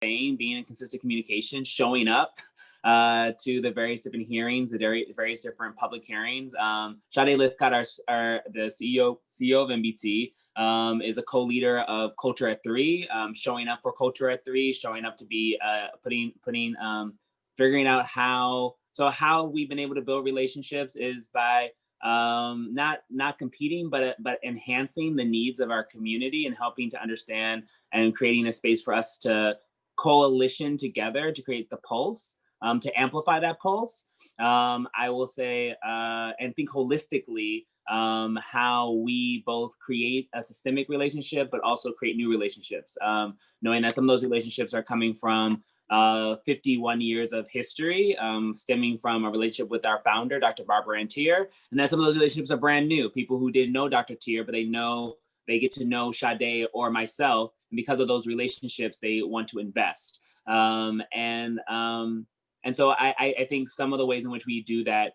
saying, being in consistent communication, showing up to the various different hearings, the various different public hearings. Sade Lithcott, the CEO of MBT, is a co-leader of Culture at 3, showing up for Culture at 3, showing up to be figuring out how we've been able to build relationships is by not competing, but enhancing the needs of our community and helping to understand and creating a space for us to coalition together to create the pulse, to amplify that pulse. I will say, and think holistically, how we both create a systemic relationship, but also create new relationships, knowing that some of those relationships are coming from 51 years of history, stemming from a relationship with our founder, Dr. Barbara Ann Tier, and that some of those relationships are brand new. People who didn't know Dr. Tier, but they get to know Sade or myself, and because of those relationships, they want to invest. And so I think some of the ways in which we do that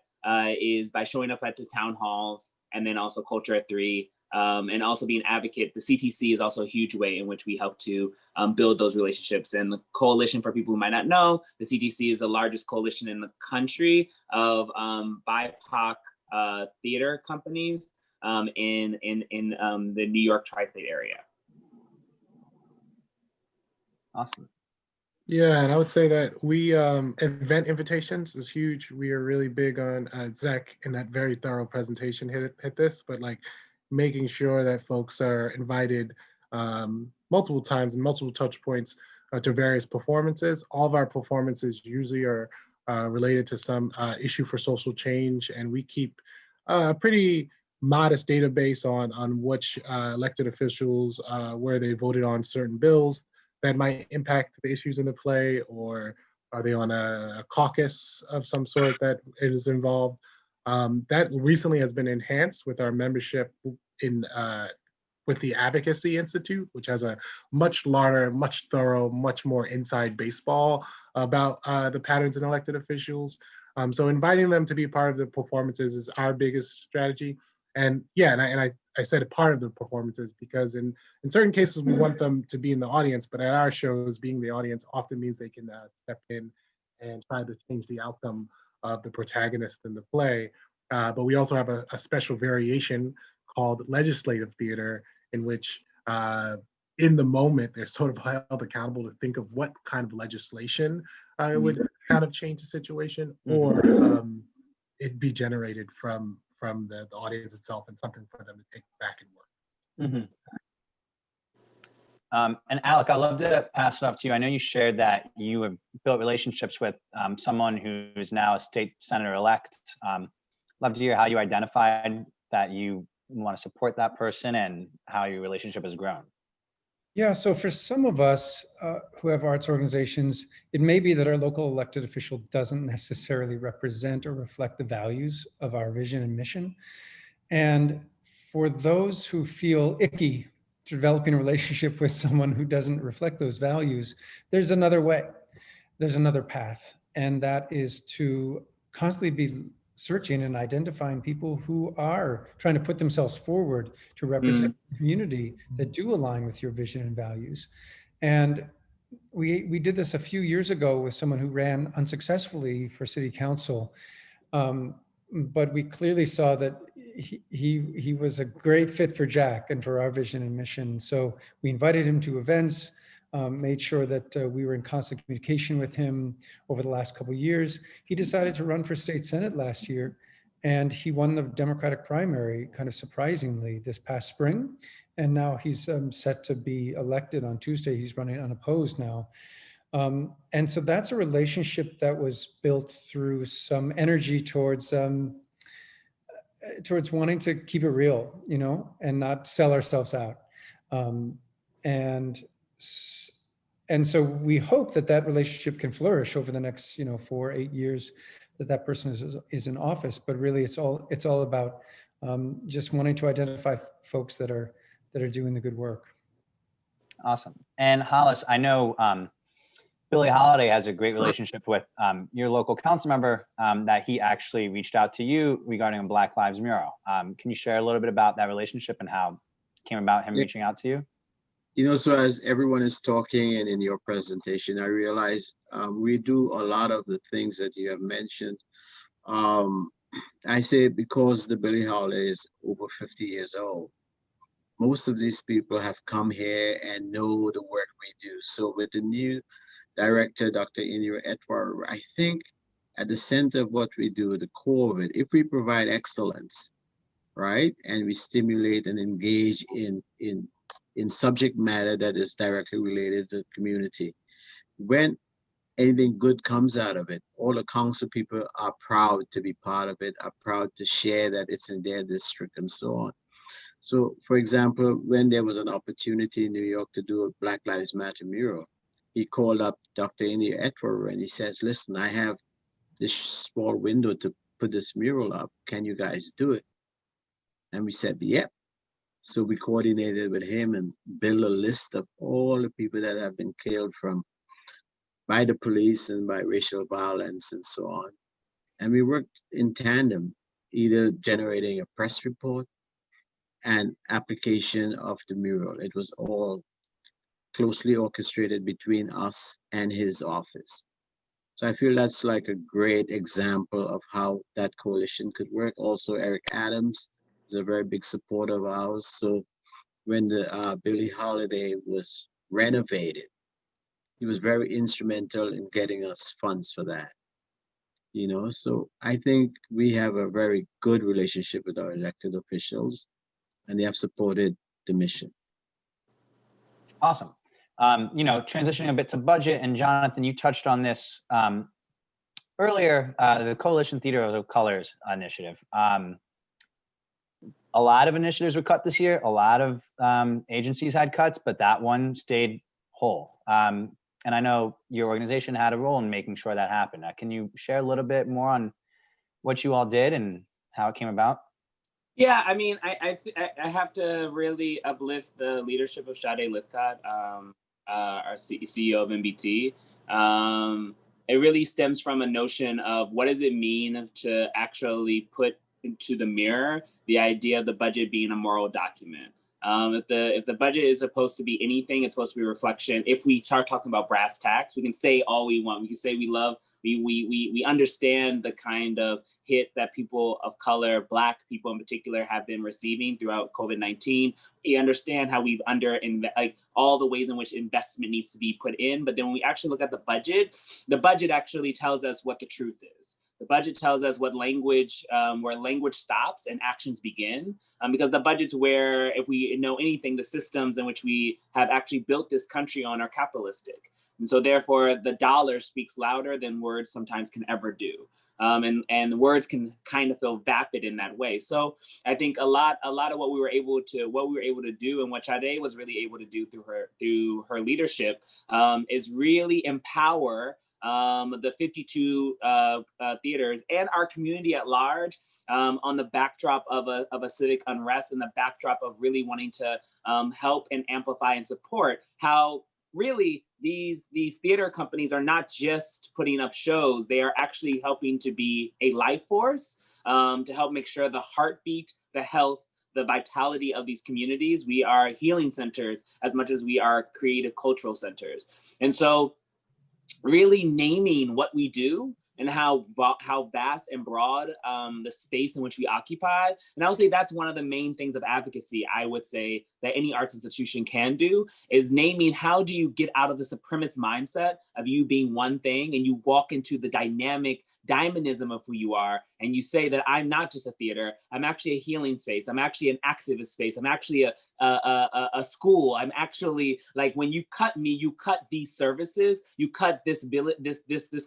is by showing up at the town halls, and then also Culture at 3, and also being an advocate. The CTC is also a huge way in which we help to build those relationships. And the coalition, for people who might not know, the CTC is the largest coalition in the country of BIPOC theater companies in the New York tri-state area. Awesome. Yeah, and I would say that we event invitations is huge. We are really big on Zach in that very thorough presentation hit this, but like making sure that folks are invited multiple times and multiple touch points to various performances. All of our performances usually are related to some issue for social change, and we keep a pretty modest database on which elected officials, where they voted on certain bills that might impact the issues in the play, or are they on a caucus of some sort that is involved. That recently has been enhanced with our membership with the Advocacy Institute, which has a much larger, much thorough, much more inside baseball about the patterns in elected officials. So inviting them to be part of the performances is our biggest strategy. And yeah, and I said a part of the performances because in certain cases we want them to be in the audience, but at our shows, being the audience often means they can step in and try to change the outcome of the protagonist in the play. But we also have a special variation called legislative theater, in which in the moment they're sort of held accountable to think of what kind of legislation would kind of change the situation, or it be generated from the audience itself and something for them to take back and work. And Alec, I'd love to pass it off to you. I know you shared that you have built relationships with someone who is now a state senator-elect. Love to hear how you identified that you want to support that person and how your relationship has grown. Yeah, so for some of us who have arts organizations, it may be that our local elected official doesn't necessarily represent or reflect the values of our vision and mission. And for those who feel icky developing a relationship with someone who doesn't reflect those values, there's another way, there's another path. And that is to constantly be searching and identifying people who are trying to put themselves forward to represent the community that do align with your vision and values. And we did this a few years ago with someone who ran unsuccessfully for city council. But we clearly saw that he was a great fit for Jack and for our vision and mission. So we invited him to events, made sure that we were in constant communication with him over the last couple of years. He decided to run for state senate last year, and he won the Democratic primary kind of surprisingly this past spring. And now he's set to be elected on Tuesday. He's running unopposed now. And so that's a relationship that was built through some energy towards wanting to keep it real, you know, and not sell ourselves out. And so we hope that that relationship can flourish over the next, 4 or 8 years that person is in office. But really, it's all about just wanting to identify folks that are doing the good work. Awesome. And Hollis, I know Billy Holiday has a great relationship with your local council member that he actually reached out to you regarding a Black Lives mural. Can you share a little bit about that relationship and how it came about him reaching out to you? You know, so as everyone is talking and in your presentation, I realize we do a lot of the things that you have mentioned. Um, I say because the Billie Holiday is over 50 years old, most of these people have come here and know the work we do. So with the new director, Dr. Inyo Etwar, I think at the center of what we do, the core of it, if we provide excellence, right, and we stimulate and engage in subject matter that is directly related to the community, when anything good comes out of it, all the council people are proud to be part of it, are proud to share that it's in their district and so on. So, for example, when there was an opportunity in New York to do a Black Lives Matter mural, he called up Dr. India Etwer and he says, listen, I have this small window to put this mural up. Can you guys do it? And we said, yep. So we coordinated with him and built a list of all the people that have been killed by the police and by racial violence and so on. And we worked in tandem, either generating a press report and application of the mural. It was all closely orchestrated between us and his office. So I feel that's like a great example of how that coalition could work. Also, Eric Adams is a very big supporter of ours. So when the Billie Holiday was renovated, he was very instrumental in getting us funds for that. You know, so I think we have a very good relationship with our elected officials, and they have supported the mission. Awesome. You know, transitioning a bit to budget, and Jonathan, you touched on this earlier, the Coalition Theater of Colors initiative. A lot of initiatives were cut this year. A lot of agencies had cuts, but that one stayed whole. And I know your organization had a role in making sure that happened. Can you share a little bit more on what you all did and how it came about? Yeah, I mean, I have to really uplift the leadership of Sade Lithcott, our CEO of MBT. It really stems from a notion of what does it mean to actually put into the mirror the idea of the budget being a moral document. If the budget is supposed to be anything, it's supposed to be a reflection. If we start talking about brass tacks, we can say all we want. We can say we understand the kind of hit that people of color, Black people in particular, have been receiving throughout COVID-19. We understand how we've all the ways in which investment needs to be put in. But then when we actually look at the budget actually tells us what the truth is. The budget tells us what language, where language stops and actions begin, because the budget's where, if we know anything, the systems in which we have actually built this country on are capitalistic. And so therefore the dollar speaks louder than words sometimes can ever do. And words can kind of feel vapid in that way. So I think a lot of what we were able to do, and what Sade was really able to do through her leadership, is really empower the 52 theaters and our community at large, on the backdrop of a civic unrest, and the backdrop of really wanting to help and amplify and support how really these theater companies are not just putting up shows, they are actually helping to be a life force, to help make sure the heartbeat, the health, the vitality of these communities. We are healing centers as much as we are creative cultural centers. And so really naming what we do and how vast and broad the space in which we occupy. And I would say that's one of the main things of advocacy, I would say, that any arts institution can do, is naming how do you get out of the supremacist mindset of you being one thing and you walk into the dynamic diamonism of who you are, and you say that I'm not just a theater, I'm actually a healing space, I'm actually an activist space, I'm actually a school, I'm actually, like, when you cut me, you cut these services, you cut this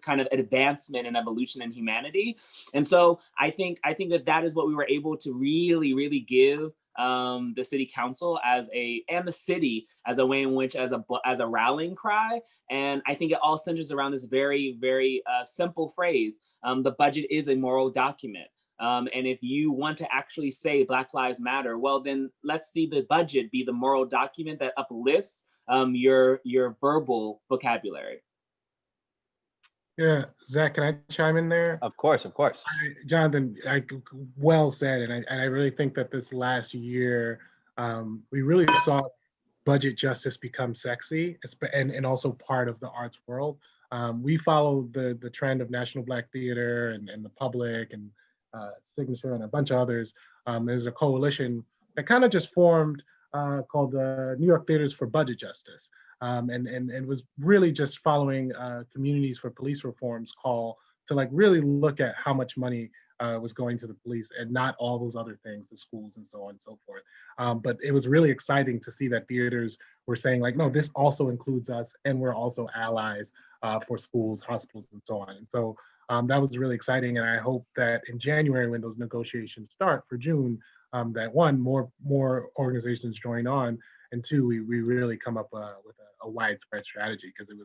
kind of advancement and evolution in humanity. And so I think that is what we were able to really give the city council and the city as a way in which, as a rallying cry. And I think it all centers around this very, very simple phrase. The budget is a moral document. And if you want to actually say Black Lives Matter, well, then let's see the budget be the moral document that uplifts your verbal vocabulary. Yeah, Zach, can I chime in there? Of course. Jonathan, well said, and I really think that this last year, we really saw budget justice becomes sexy, and also part of the arts world. We follow the trend of National Black Theater and the Public and Signature and a bunch of others. There's a coalition that kind of just formed called the New York Theaters for Budget Justice. And was really just following Communities for Police Reform's call to like really look at how much money was going to the police and not all those other things, the schools and so on and so forth. But it was really exciting to see that theaters were saying like, no, this also includes us and we're also allies for schools, hospitals, and so on. And so that was really exciting. And I hope that in January, when those negotiations start for June, that one, more organizations join on, and two, we really come up with a widespread strategy, because it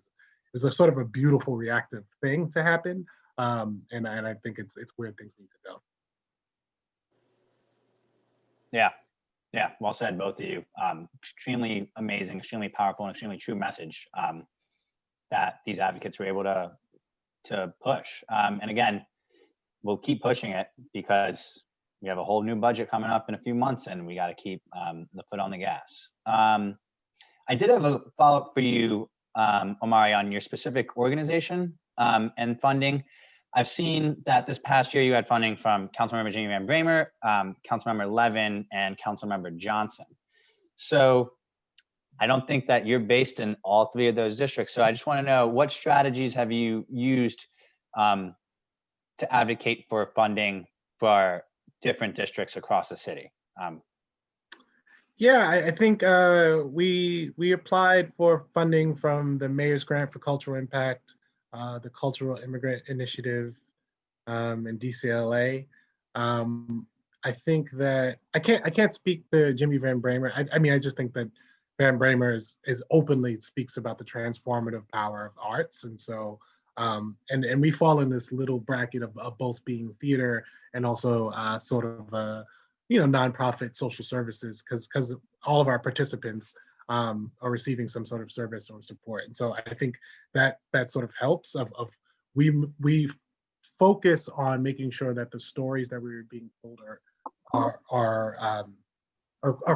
was a sort of a beautiful reactive thing to happen. And I think it's where things need to go. Yeah, well said, both of you. Extremely amazing, extremely powerful, and extremely true message that these advocates were able to push. And again, we'll keep pushing it because we have a whole new budget coming up in a few months, and we got to keep the foot on the gas. I did have a follow-up for you, Omari, on your specific organization and funding. I've seen that this past year you had funding from Councilmember Jimmy Van Bramer, Councilmember Levin, and Councilmember Johnson. So I don't think that you're based in all three of those districts. So I just want to know, what strategies have you used to advocate for funding for different districts across the city? Yeah, I think we applied for funding from the Mayor's Grant for Cultural Impact, the Cultural Immigrant Initiative, and DCLA. I think that I can't speak to Jimmy Van Bramer. I mean, I just think that Van Bramer is openly speaks about the transformative power of arts, and so and we fall in this little bracket of both being theater and also sort of nonprofit social services, because all of our participants are receiving some sort of service or support. And so I think that sort of helps of we focus on making sure that the stories that we're being told are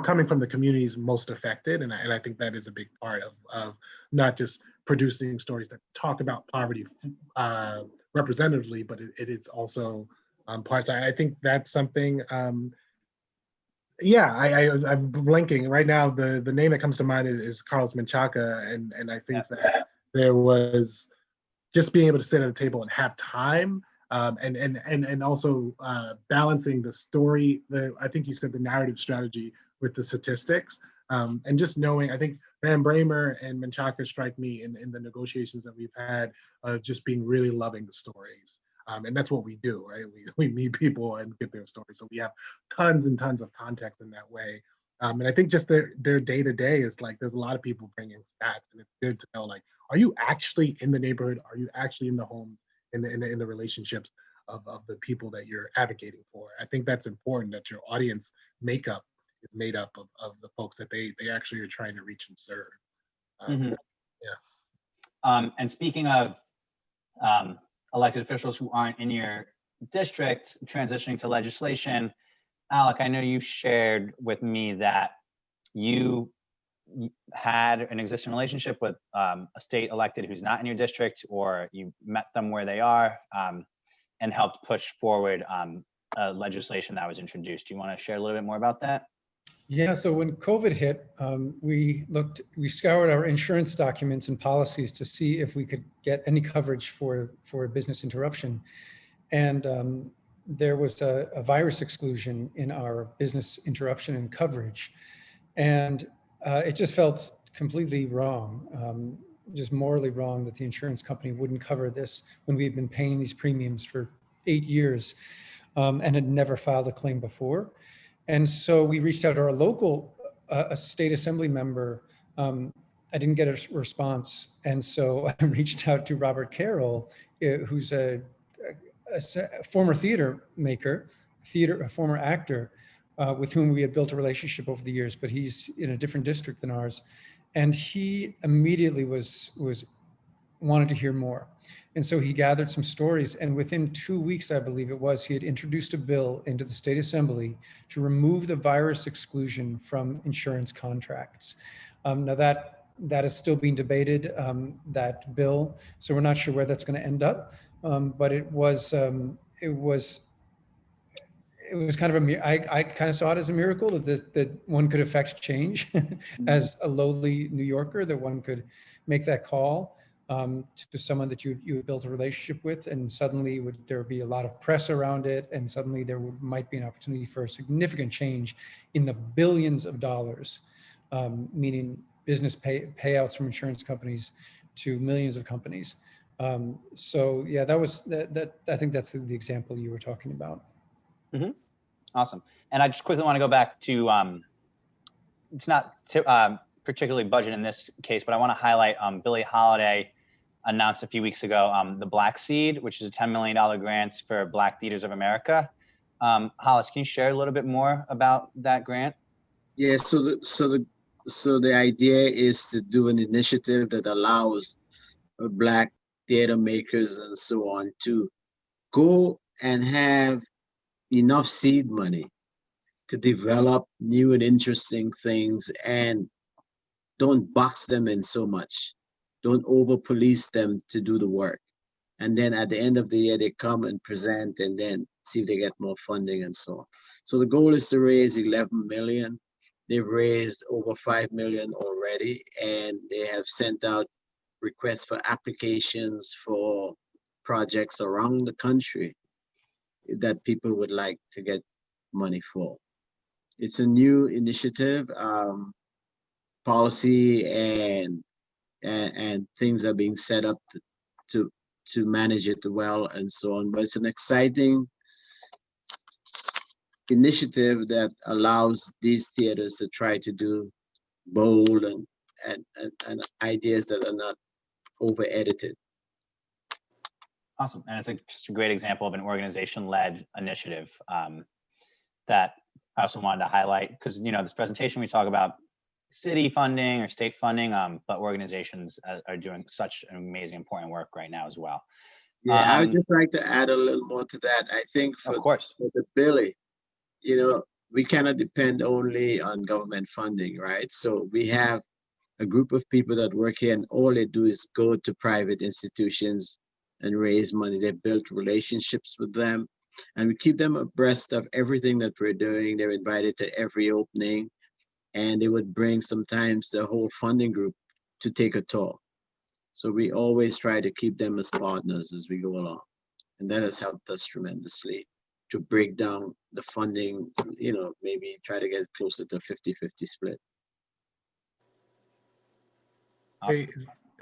coming from the communities most affected. And I think that is a big part of not just producing stories that talk about poverty representatively, but it is also parts. I think that's something. Yeah, I'm blanking right now. The name that comes to mind is Carlos Menchaca, and I think that there was just being able to sit at a table and have time, and also balancing the story. I think you said the narrative strategy with the statistics, and just knowing. I think Van Bramer and Menchaca strike me in the negotiations that we've had of just being really loving the stories. And that's what we do, right? We meet people and get their stories. So we have tons and tons of context in that way. And I think just their day-to-day is like, there's a lot of people bringing stats, and it's good to know, like, are you actually in the neighborhood? Are you actually in the homes, in the relationships of the people that you're advocating for? I think that's important, that your audience makeup is made up of the folks that they actually are trying to reach and serve. Yeah. And speaking of elected officials who aren't in your district transitioning to legislation, Alec, I know you shared with me that you had an existing relationship with a state elected who's not in your district, or you met them where they are and helped push forward legislation that was introduced. Do you want to share a little bit more about that? Yeah, so when COVID hit, we scoured our insurance documents and policies to see if we could get any coverage for a business interruption. And there was a virus exclusion in our business interruption and coverage. And it just felt completely wrong, just morally wrong, that the insurance company wouldn't cover this when we had been paying these premiums for 8 years and had never filed a claim before. And so we reached out to our local a state assembly member. I didn't get a response. And so I reached out to Robert Carroll, who's a former theater maker, a former actor, with whom we had built a relationship over the years, but he's in a different district than ours. And he immediately wanted to hear more. And so he gathered some stories, and within 2 weeks, I believe it was, he had introduced a bill into the state assembly to remove the virus exclusion from insurance contracts. Now that is still being debated, that bill. So we're not sure where that's going to end up. But it was kind of I kind of saw it as a miracle that one could affect change as a lowly New Yorker, that one could make that call to someone that you built a relationship with, and suddenly there would be a lot of press around it, and suddenly might be an opportunity for a significant change in the billions of dollars, meaning business payouts from insurance companies to millions of companies. So yeah, that I think that's the example you were talking about. Mm-hmm. Awesome. And I just quickly want to go back to, it's not particularly budget in this case, but I want to highlight Billie Holiday announced a few weeks ago the Black Seed, which is a $10 million grant for Black Theaters of America. Hollis, can you share a little bit more about that grant? Yeah, so the idea is to do an initiative that allows Black theater makers and so on to go and have enough seed money to develop new and interesting things, and don't box them in so much. Don't over police them to do the work. And then at the end of the year, they come and present and then see if they get more funding and so on. So the goal is to raise 11 million. They've raised over 5 million already, and they have sent out requests for applications for projects around the country that people would like to get money for. It's a new initiative. Policy and things are being set up to manage it well and so on. But it's an exciting initiative that allows these theaters to try to do bold and ideas that are not over edited. Awesome. And it's just a great example of an organization-led initiative that I also wanted to highlight, because, you know, this presentation, we talk about city funding or state funding, but organizations are doing such an amazing, important work right now as well. Yeah, I would just like to add a little more to that. I think for the Billy, you know, we cannot depend only on government funding, right? So we have a group of people that work here, and all they do is go to private institutions and raise money. They built relationships with them, and we keep them abreast of everything that we're doing. They're invited to every opening, and they would bring sometimes the whole funding group to take a tour. So we always try to keep them as partners as we go along. And that has helped us tremendously to break down the funding, you know, maybe try to get closer to 50-50 split. Awesome.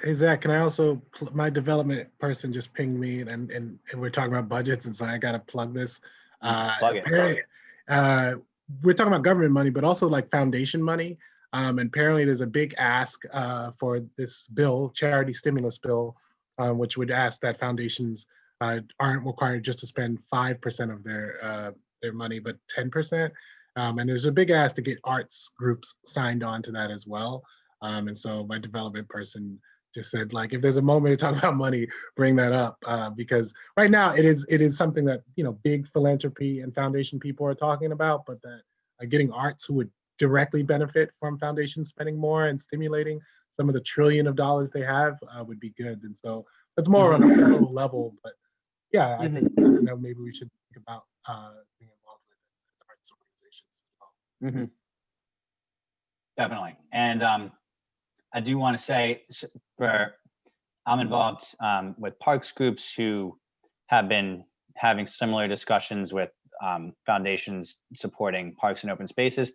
Hey, Zach, can I also, my development person just pinged me, and we're talking about budgets, and so I got to plug this. Plug it. We're talking about government money, but also like foundation money. And apparently there's a big ask for this bill, charity stimulus bill, which would ask that foundations aren't required just to spend 5% of their money, but 10%. And there's a big ask to get arts groups signed on to that as well. And so my development person just said, like, if there's a moment to talk about money, bring that up, because right now it is something that, you know, big philanthropy and foundation people are talking about, but that getting arts who would directly benefit from foundations spending more and stimulating some of the trillion of dollars they have would be good. And so that's more on a federal level, but yeah, I think it's something that maybe we should think about being involved with as arts organizations as well. Definitely. And I do want to say, I'm involved with parks groups who have been having similar discussions with foundations supporting parks and open spaces.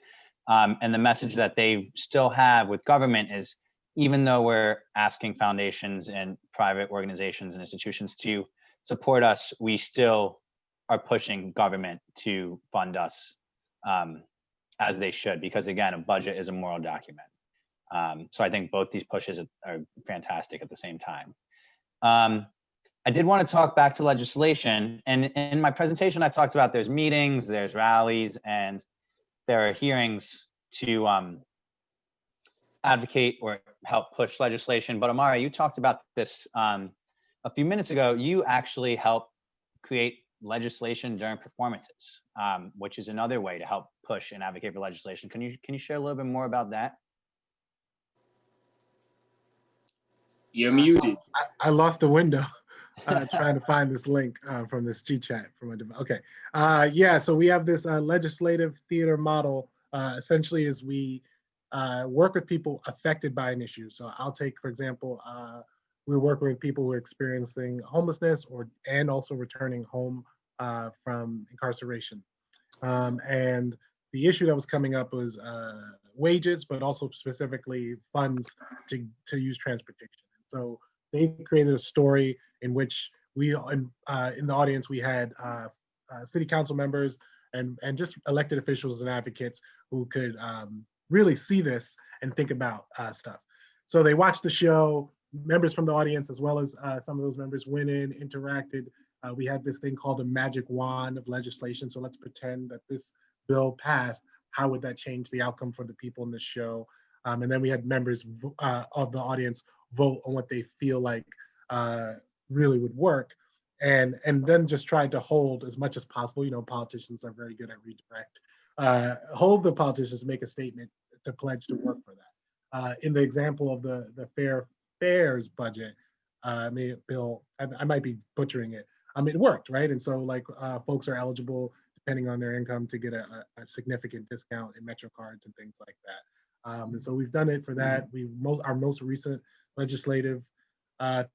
And the message that they still have with government is, even though we're asking foundations and private organizations and institutions to support us, we still are pushing government to fund us as they should, because again, a budget is a moral document. So I think both these pushes are fantastic at the same time. I did want to talk back to legislation, and in my presentation, I talked about there's meetings, there's rallies, and there are hearings to advocate or help push legislation. But Amara, you talked about this a few minutes ago. You actually help create legislation during performances, which is another way to help push and advocate for legislation. Can you share a little bit more about that? You're muted. I lost the window trying to find this link from this G chat from a okay. Yeah, so we have this legislative theater model. Essentially, is we work with people affected by an issue. So I'll take, for example, we're working with people who are experiencing homelessness and also returning home from incarceration. And the issue that was coming up was wages, but also specifically funds to use transportation. So they created a story in which we, in the audience, we had city council members and just elected officials and advocates who could really see this and think about stuff. So they watched the show. Members from the audience, as well as some of those members, went in, interacted. We had this thing called a magic wand of legislation. So let's pretend that this bill passed. How would that change the outcome for the people in this show? And then we had members of the audience vote on what they feel like really would work. And then just tried to hold as much as possible. You know, politicians are very good at redirect. Hold the politicians, make a statement to pledge to work for that. In the example of the fares budget, bill, I might be butchering it. It worked, right? And so like folks are eligible, depending on their income, to get a significant discount in Metro cards and things like that. And so we've done it for that. Our most recent legislative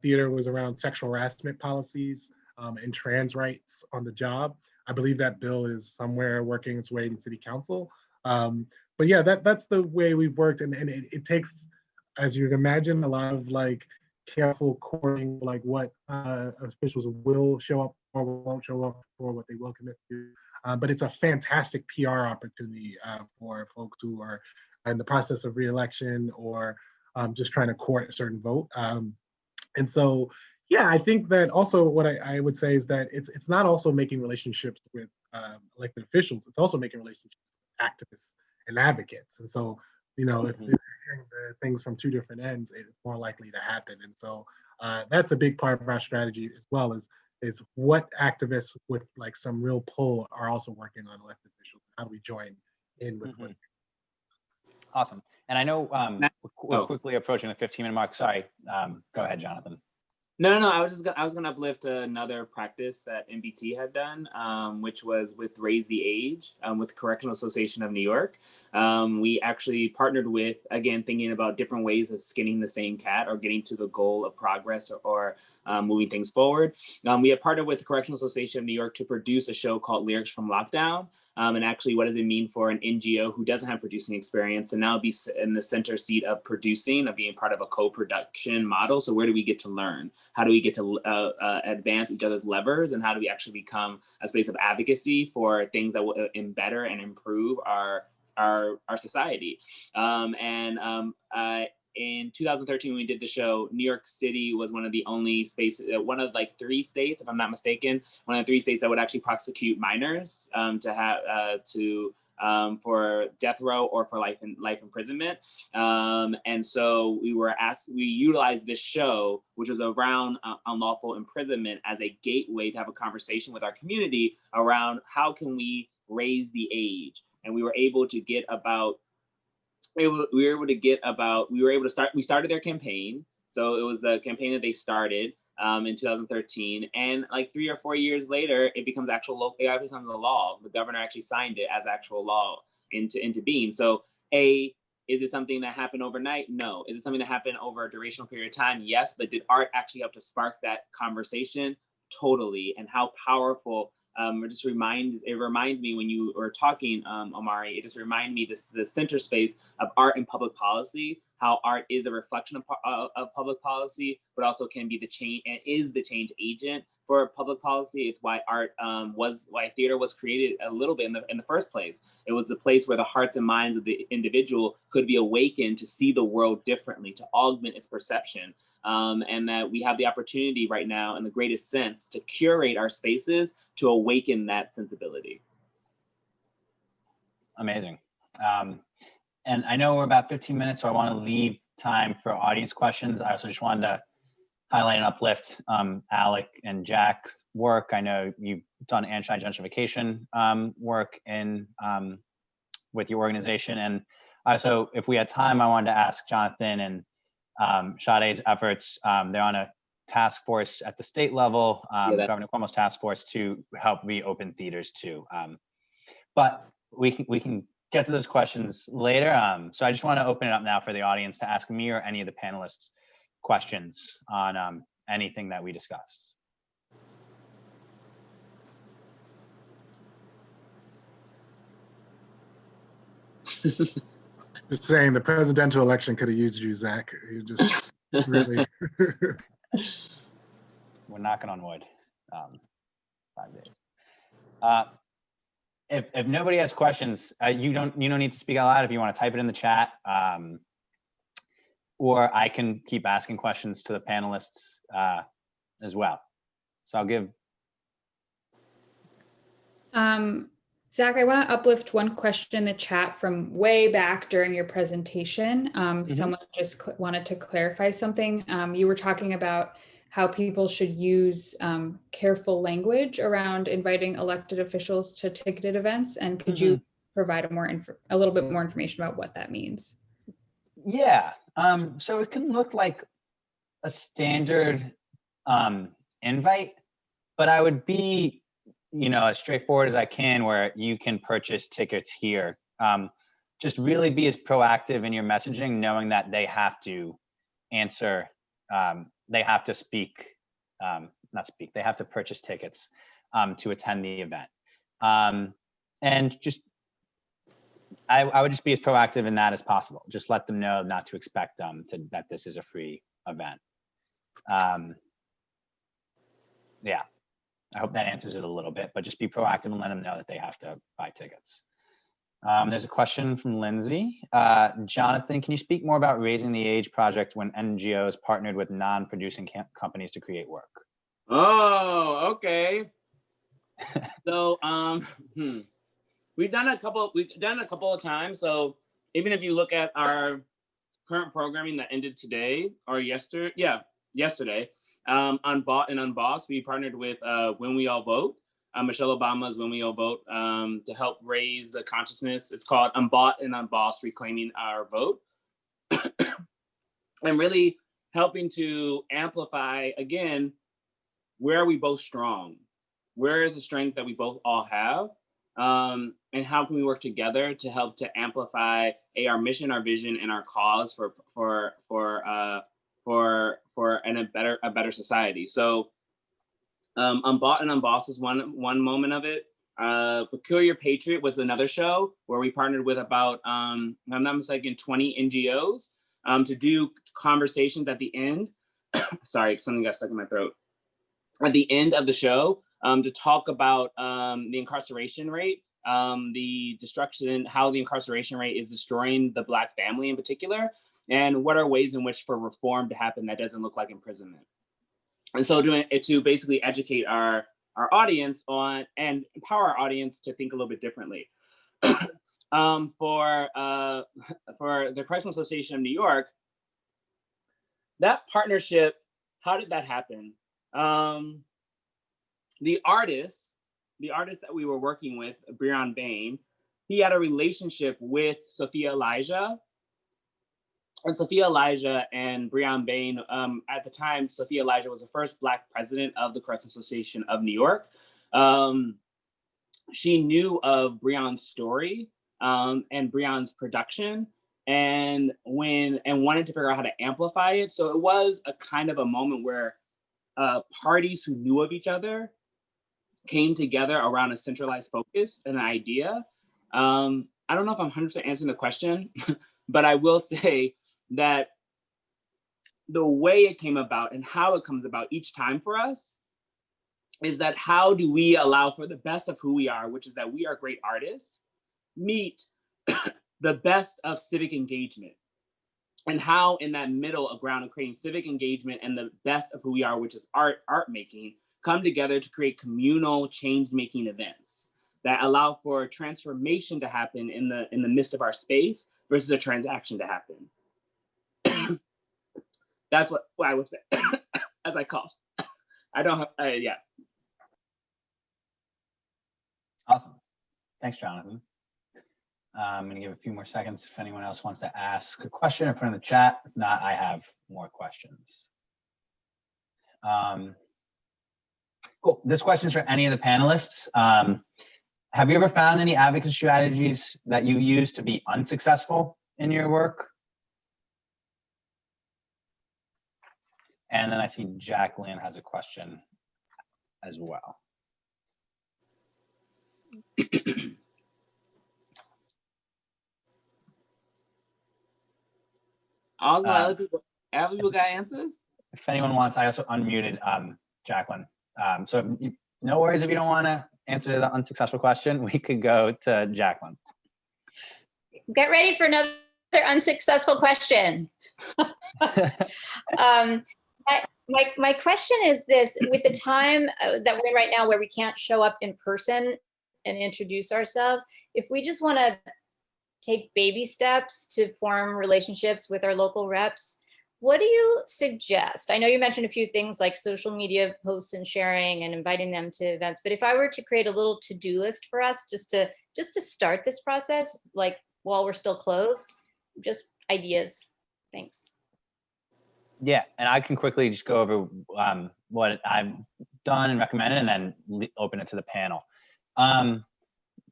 theater was around sexual harassment policies and trans rights on the job. I believe that bill is somewhere working its way in city council. But yeah, that's the way we've worked, and it takes, as you'd imagine, a lot of like careful courting, like what officials will show up or won't show up for, what they will commit to. But it's a fantastic PR opportunity for folks who are in the process of reelection or just trying to court a certain vote. And so, yeah, I think that also what I would say is that it's not also making relationships with elected officials. It's also making relationships with activists and advocates. And so, you know, if they're hearing the things from two different ends, it's more likely to happen. And so that's a big part of our strategy as well, is what activists with like some real pull are also working on elected officials. How do we join in with what? Awesome. And I know we're quickly approaching the 15-minute mark. Sorry. Go ahead, Jonathan. No. I was gonna uplift another practice that MBT had done, which was with Raise the Age with the Correctional Association of New York. We actually partnered with, again, thinking about different ways of skinning the same cat or getting to the goal of progress or moving things forward. We have partnered with the Correctional Association of New York to produce a show called Lyrics from Lockdown. And actually, what does it mean for an NGO who doesn't have producing experience to now be in the center seat of producing, of being part of a co-production model? So where do we get to learn? How do we get to advance each other's levers? And how do we actually become a space of advocacy for things that will better and improve our society? In 2013, when we did the show, New York City was one of the only spaces, one of like 3 states, if I'm not mistaken, one of the 3 states that would actually prosecute minors for death row or for life imprisonment. And so we utilized this show, which was around unlawful imprisonment, as a gateway to have a conversation with our community around how can we raise the age. And we were able to we started their campaign. So it was the campaign that they started in 2013. And like 3 or 4 years later, it becomes a law. The governor actually signed it as actual law into being. So is it something that happened overnight? No. Is it something that happened over a durational period of time? Yes. But did art actually help to spark that conversation? Totally. And how powerful. It reminds me when you were talking, Omari, it just reminded me the center space of art and public policy, how art is a reflection of public policy, but also can be the change and is the change agent for public policy. It's why why theater was created a little bit in the first place. It was the place where the hearts and minds of the individual could be awakened to see the world differently, to augment its perception. And that we have the opportunity right now, in the greatest sense, to curate our spaces to awaken that sensibility. Amazing. And I know we're about 15 minutes, so I want to leave time for audience questions. I also just wanted to highlight and uplift Alec and Jack's work. I know you've done anti-gentrification work with your organization. And also, if we had time, I wanted to ask Jonathan and Sade's efforts. They're on a task force at the state level, Governor Cuomo's task force, to help reopen theaters too. But we can get to those questions later. So I just want to open it up now for the audience to ask me or any of the panelists questions on anything that we discussed. Just saying, the presidential election could have used you, Zach. You just really. We're knocking on wood. 5 days. If nobody has questions, you don't need to speak out loud. If you want to type it in the chat, or I can keep asking questions to the panelists as well. So I'll give. Zach, I want to uplift one question in the chat from way back during your presentation. Someone just wanted to clarify something. You were talking about how people should use careful language around inviting elected officials to ticketed events. And could you provide a little bit more information about what that means? Yeah, so it can look like a standard invite, but I would be, as straightforward as I can, where you can purchase tickets here. Just really be as proactive in your messaging, knowing that they have to answer, they have to speak, they have to purchase tickets to attend the event. And just, I would just be as proactive in that as possible. Just let them know not to expect that this is a free event. Yeah. I hope that answers it a little bit, but just be proactive and let them know that they have to buy tickets. There's a question from Lindsay. Jonathan, can you speak more about Raising the Age project when NGOs partnered with non-producing companies to create work? Oh, okay. So we've done a couple of times. So even if you look at our current programming that ended today or yesterday, on Bought and Unbossed, we partnered with When We All Vote, Michelle Obama's When We All Vote, to help raise the consciousness. It's called Unbought and Unbossed, Reclaiming Our Vote. And really helping to amplify, again, where are we both strong? Where is the strength that we both all have? And how can we work together to help to amplify our mission, our vision, and our cause for a better society. So Unbought and Unbossed is one moment of it. Peculiar Patriot was another show where we partnered with about, if I'm not mistaken, 20 NGOs to do conversations at the end. Sorry, something got stuck in my throat. At the end of the show, to talk about the incarceration rate, the destruction, how the incarceration rate is destroying the Black family in particular, and what are ways in which for reform to happen that doesn't look like imprisonment. And so to basically educate our audience on and empower our audience to think a little bit differently. For the Correctional Association of New York, that partnership, how did that happen? The artist that we were working with, Breon Bain, he had a relationship with Sophia Elijah. And Sophia Elijah and Breon Bain, at the time, Sophia Elijah was the first Black president of the Correctional Association of New York. She knew of Breon's story and Breon's production, and wanted to figure out how to amplify it. So it was a kind of a moment where parties who knew of each other came together around a centralized focus and an idea. I don't know if I'm 100% answering the question, but I will say that the way it came about and how it comes about each time for us is that how do we allow for the best of who we are, which is that we are great artists, meet the best of civic engagement, and how in that middle of ground of creating civic engagement and the best of who we are, which is art making, come together to create communal change-making events that allow for transformation to happen in the midst of our space versus a transaction to happen. That's what I would say as I call. I don't have, yeah. Awesome. Thanks, Jonathan. I'm going to give a few more seconds if anyone else wants to ask a question or put in the chat. If not, I have more questions. Cool. This question is for any of the panelists. Have you ever found any advocacy strategies that you use to be unsuccessful in your work? And then I see Jacqueline has a question as well. All other people got answers? If anyone wants, I also unmuted Jacqueline. So no worries if you don't want to answer the unsuccessful question. We could go to Jacqueline. Get ready for another unsuccessful question. My question is this: with the time that we're in right now where we can't show up in person and introduce ourselves, if we just want to take baby steps to form relationships with our local reps, what do you suggest? I know you mentioned a few things like social media posts and sharing and inviting them to events, but if I were to create a little to-do list for us just to start this process, like while we're still closed, just ideas. Thanks. Yeah, and I can quickly just go over what I've done and recommended and then open it to the panel.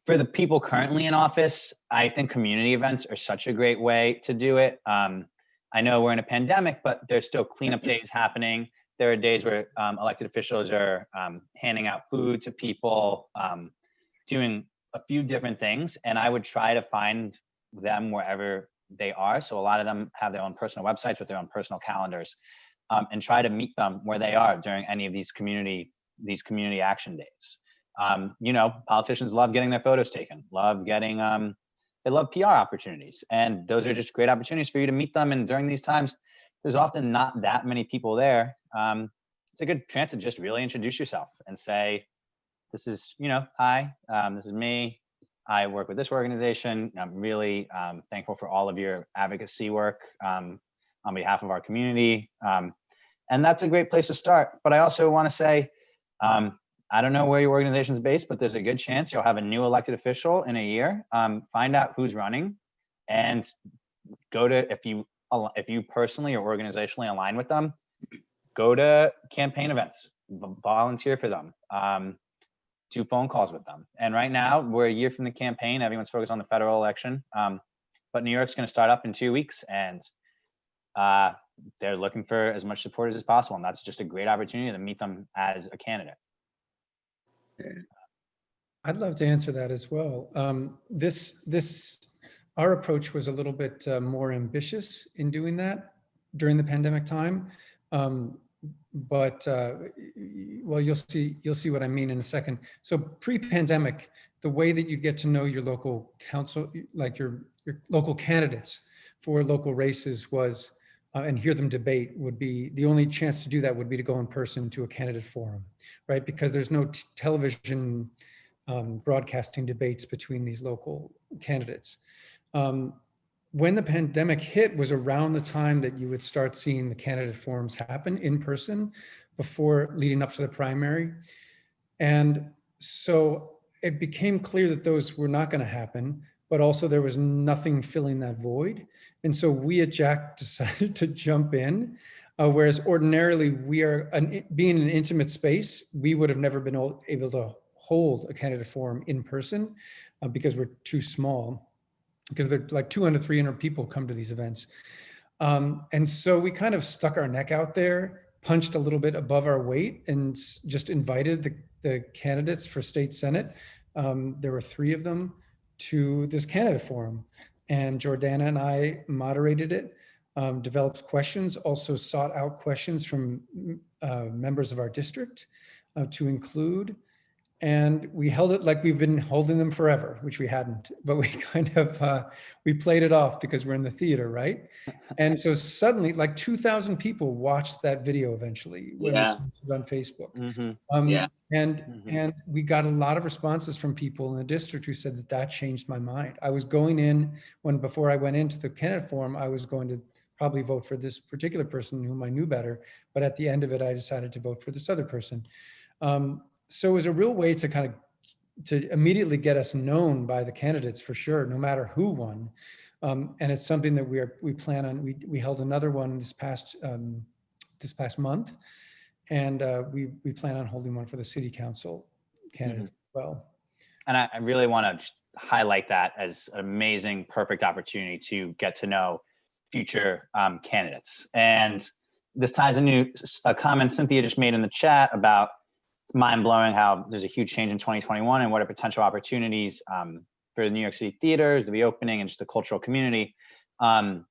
For the people currently in office, I think community events are such a great way to do it. I know we're in a pandemic, but there's still cleanup days happening. There are days where elected officials are handing out food to people, doing a few different things. And I would try to find them wherever they are. So a lot of them have their own personal websites with their own personal calendars, and try to meet them where they are during any of these community action days. You know, politicians love getting their photos taken, they love PR opportunities, and those are just great opportunities for you to meet them. And during these times, there's often not that many people there. It's a good chance to just really introduce yourself and say, this is, you know, hi, this is me. I work with this organization. I'm really thankful for all of your advocacy work on behalf of our community. And that's a great place to start. But I also want to say, I don't know where your organization is based, but there's a good chance you'll have a new elected official in a year. Find out who's running, and go to, if you personally or organizationally align with them, go to campaign events, volunteer for them, do phone calls with them. And right now we're a year from the campaign. Everyone's focused on the federal election, but New York's going to start up in 2 weeks, and they're looking for as much supporters as possible. And that's just a great opportunity to meet them as a candidate. I'd love to answer that as well. Our approach was a little bit more ambitious in doing that during the pandemic time. But well, you'll see what I mean in a second. So pre-pandemic, the way that you get to know your local council, like your local candidates for local races, was and hear them debate, would be the only chance to do that would be to go in person to a candidate forum, right? Because there's no television broadcasting debates between these local candidates. When the pandemic hit was around the time that you would start seeing the candidate forums happen in person before leading up to the primary. And so it became clear that those were not going to happen, but also there was nothing filling that void. And so we at Jack decided to jump in, whereas ordinarily being in an intimate space, we would have never been able to hold a candidate forum in person because we're too small, because they're like 200, 300 people come to these events. And so we kind of stuck our neck out there, punched a little bit above our weight, and just invited the candidates for state senate. There were 3 of them to this candidate forum. And Jordana and I moderated it, developed questions, also sought out questions from members of our district to include. And we held it like we've been holding them forever, which we hadn't, but we kind of, we played it off because we're in the theater, right? And so suddenly like 2,000 people watched that video eventually when we posted it on Facebook. Mm-hmm. And we got a lot of responses from people in the district who said that changed my mind. I was going in, before I went into the candidate forum, I was going to probably vote for this particular person whom I knew better, but at the end of it, I decided to vote for this other person. So it was a real way to kind of immediately get us known by the candidates for sure, no matter who won. And it's something that we plan on. We held another one this past month, and we plan on holding one for the city council candidates as well. And I really want to highlight that as an amazing, perfect opportunity to get to know future candidates. And this ties into a comment Cynthia just made in the chat about it's mind-blowing how there's a huge change in 2021 and what are potential opportunities for the New York City theaters, the reopening, and just the cultural community. As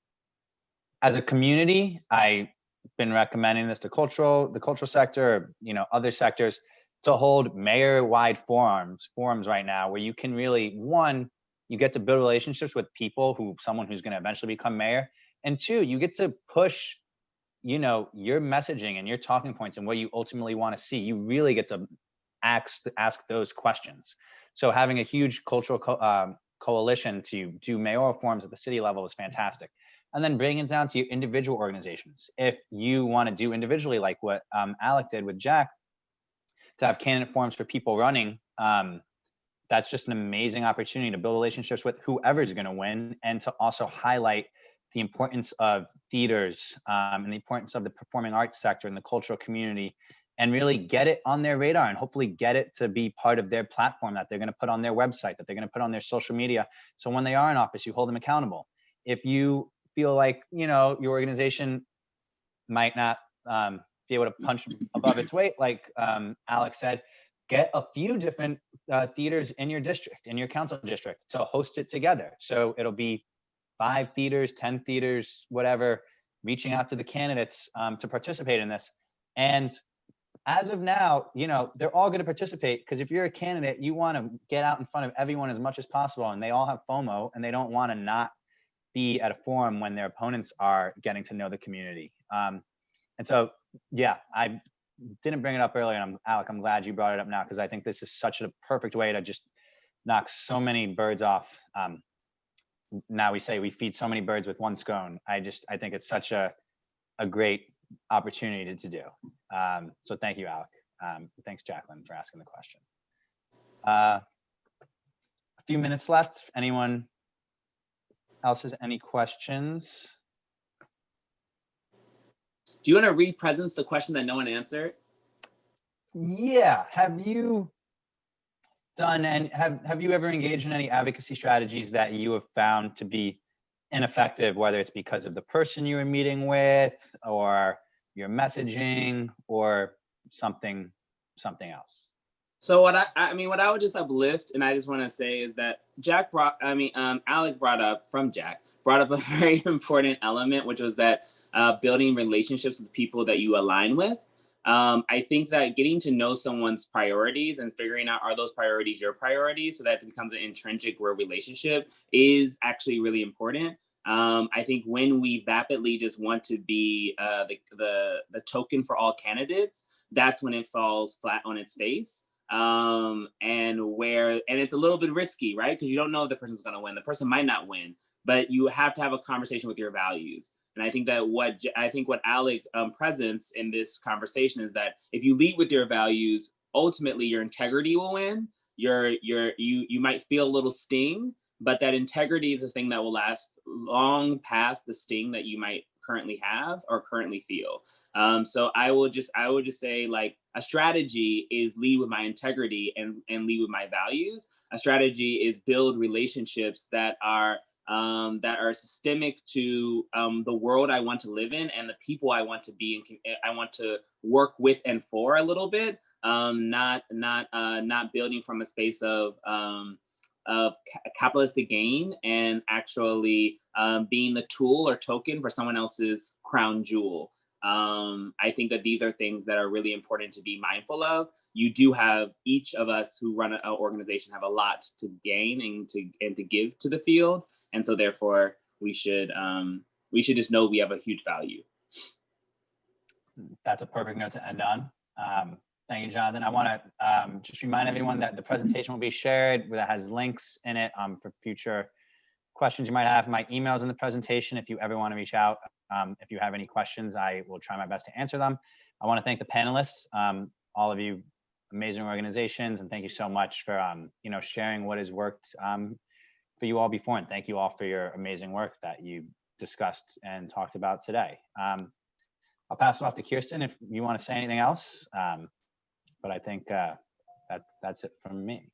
a community, I've been recommending this to the cultural sector, other sectors, to hold mayor-wide forums right now, where you can really, one, you get to build relationships with someone who's going to eventually become mayor, and two, you get to push, your messaging and your talking points and what you ultimately want to see. You really get to ask those questions. So having a huge cultural coalition to do mayoral forums at the city level is fantastic. And then bringing it down to your individual organizations. If you want to do individually, like what Alec did with Jack, to have candidate forums for people running, that's just an amazing opportunity to build relationships with whoever's going to win, and to also highlight the importance of theaters and the importance of the performing arts sector and the cultural community, and really get it on their radar and hopefully get it to be part of their platform that they're going to put on their website, that they're going to put on their social media. So when they are in office, you hold them accountable. If you feel like, your organization might not be able to punch above its weight, like Alex said, get a few different theaters in your district, in your council district, to host it together. So it'll be 5 theaters, 10 theaters, whatever, reaching out to the candidates to participate in this. And as of now, they're all going to participate, because if you're a candidate, you want to get out in front of everyone as much as possible, and they all have FOMO, and they don't want to not be at a forum when their opponents are getting to know the community. And so, yeah, I didn't bring it up earlier, and Alec, I'm glad you brought it up now, because I think this is such a perfect way to just knock so many birds off. Now we say we feed so many birds with one scone. I think it's such a great opportunity to do. So thank you, Alec. Thanks, Jacqueline, for asking the question. A few minutes left. If anyone else has any questions? Do you want to re-presence the question that no one answered? Yeah. Have you done, and have you ever engaged in any advocacy strategies that you have found to be ineffective, whether it's because of the person you were meeting with, or your messaging, or something else? So what I would just uplift, and I just want to say, is that Alec brought up a very important element, which was that building relationships with people that you align with. I think that getting to know someone's priorities and figuring out, are those priorities your priorities, so that it becomes an intrinsic relationship, is actually really important. I think when we vapidly just want to be the token for all candidates, that's when it falls flat on its face. And it's a little bit risky, right? Because you don't know if the person's going to win. The person might not win, but you have to have a conversation with your values. And I think that what Alec presents in this conversation is that if you lead with your values, ultimately your integrity will win. You might feel a little sting, but that integrity is a thing that will last long past the sting that you might currently have or currently feel. So I would just say, like, a strategy is lead with my integrity and lead with my values. A strategy is build relationships that are systemic to the world I want to live in and the people I want to be in. I want to work with and for a little bit, not building from a space of capitalistic gain, and actually being the tool or token for someone else's crown jewel. I think that these are things that are really important to be mindful of. You do have, each of us who run an organization have a lot to gain and to give to the field. And so therefore we should just know we have a huge value. That's a perfect note to end on. Thank you, Jonathan. I want to just remind everyone that the presentation will be shared, that has links in it for future questions you might have. My email's in the presentation if you ever want to reach out. If you have any questions, I will try my best to answer them. I want to thank the panelists. All of you amazing organizations, and thank you so much for sharing what has worked for you all before, and thank you all for your amazing work that you discussed and talked about today. I'll pass it off to Kirsten if you want to say anything else, but I think that's it from me.